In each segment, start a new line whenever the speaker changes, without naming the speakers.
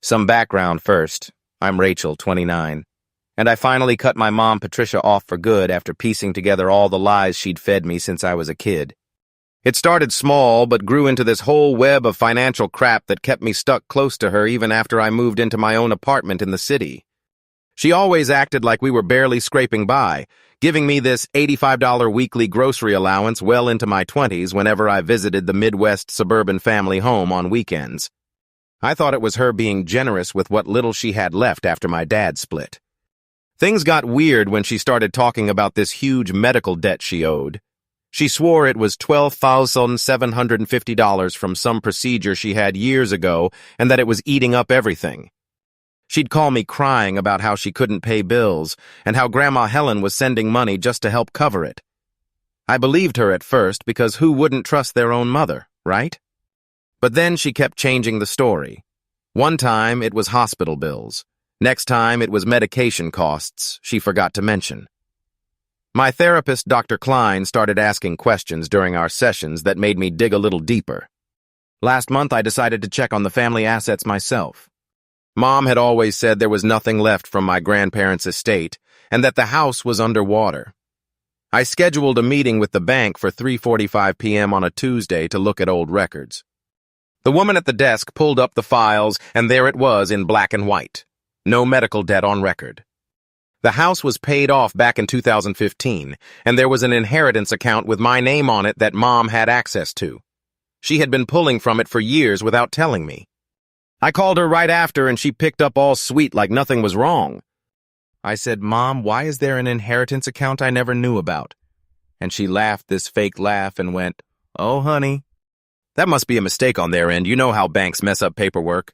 Some background first. I'm Rachel, 29, and I finally cut my mom Patricia off for good after piecing together all the lies she'd fed me since I was a kid. It started small, but grew into this whole web of financial crap that kept me stuck close to her even after I moved into my own apartment in the city. She always acted like we were barely scraping by, giving me this $85 weekly grocery allowance well into my 20s whenever I visited the Midwest suburban family home on weekends. I thought it was her being generous with what little she had left after my dad split. Things got weird when she started talking about this huge medical debt she owed. She swore it was $12,750 from some procedure she had years ago and that it was eating up everything. She'd call me crying about how she couldn't pay bills and how Grandma Helen was sending money just to help cover it. I believed her at first because who wouldn't trust their own mother, right? But then she kept changing the story. One time it was hospital bills. Next time it was medication costs she forgot to mention. My therapist, Dr. Klein, started asking questions during our sessions that made me dig a little deeper. Last month I decided to check on the family assets myself. Mom had always said there was nothing left from my grandparents' estate and that the house was underwater. I scheduled a meeting with the bank for 3:45 p.m. on a Tuesday to look at old records. The woman at the desk pulled up the files, and there it was in black and white. No medical debt on record. The house was paid off back in 2015, and there was an inheritance account with my name on it that Mom had access to. She had been pulling from it for years without telling me. I called her right after, and she picked up all sweet like nothing was wrong. I said, "Mom, why is there an inheritance account I never knew about?" And she laughed this fake laugh and went, "Oh, honey. That must be a mistake on their end. You know how banks mess up paperwork."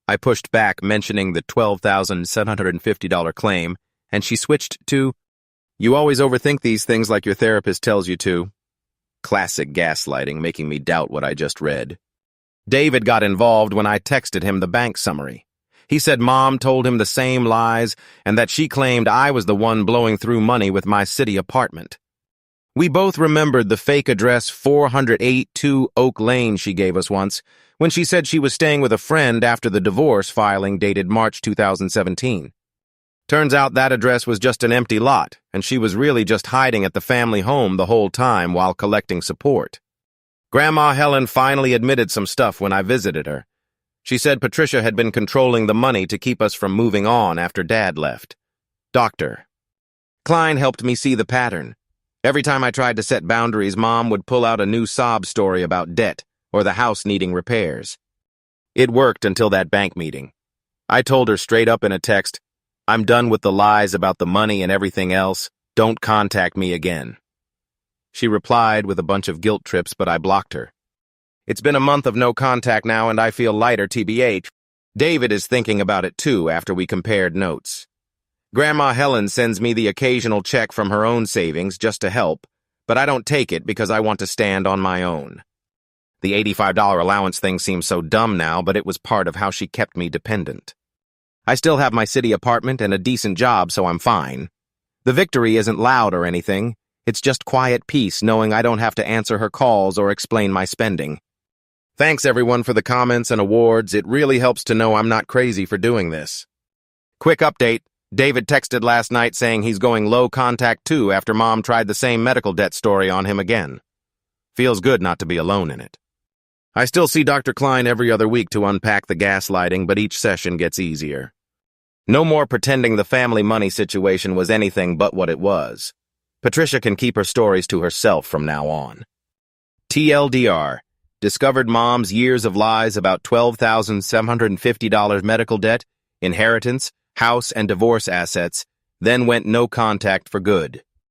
I pushed back, mentioning the $12,750 claim, and she switched to, "You always overthink these things like your therapist tells you to." Classic gaslighting, making me doubt what I just read. David got involved when I texted him the bank summary. He said Mom told him the same lies and that she claimed I was the one blowing through money with my city apartment. We both remembered the fake address 408-2 Oak Lane she gave us once when she said she was staying with a friend after the divorce filing dated March 2017. Turns out that address was just an empty lot, and she was really just hiding at the family home the whole time while collecting support. Grandma Helen finally admitted some stuff when I visited her. She said Patricia had been controlling the money to keep us from moving on after Dad left. Dr. Klein helped me see the pattern. Every time I tried to set boundaries, Mom would pull out a new sob story about debt or the house needing repairs. It worked until that bank meeting. I told her straight up in a text, "I'm done with the lies about the money and everything else. Don't contact me again." She replied with a bunch of guilt trips, but I blocked her. It's been a month of no contact now, and I feel lighter, TBH. David is thinking about it too after we compared notes. Grandma Helen sends me the occasional check from her own savings just to help, but I don't take it because I want to stand on my own. The $85 allowance thing seems so dumb now, but it was part of how she kept me dependent. I still have my city apartment and a decent job, so I'm fine. The victory isn't loud or anything. It's just quiet peace knowing I don't have to answer her calls or explain my spending. Thanks everyone for the comments and awards. It really helps to know I'm not crazy for doing this. Quick update. David texted last night saying he's going low contact too after Mom tried the same medical debt story on him again. Feels good not to be alone in it. I still see Dr. Klein every other week to unpack the gaslighting, but each session gets easier. No more pretending the family money situation was anything but what it was. Patricia can keep her stories to herself from now on. TLDR, discovered Mom's years of lies about $12,750 medical debt, inheritance, house and divorce assets, then went no contact for good.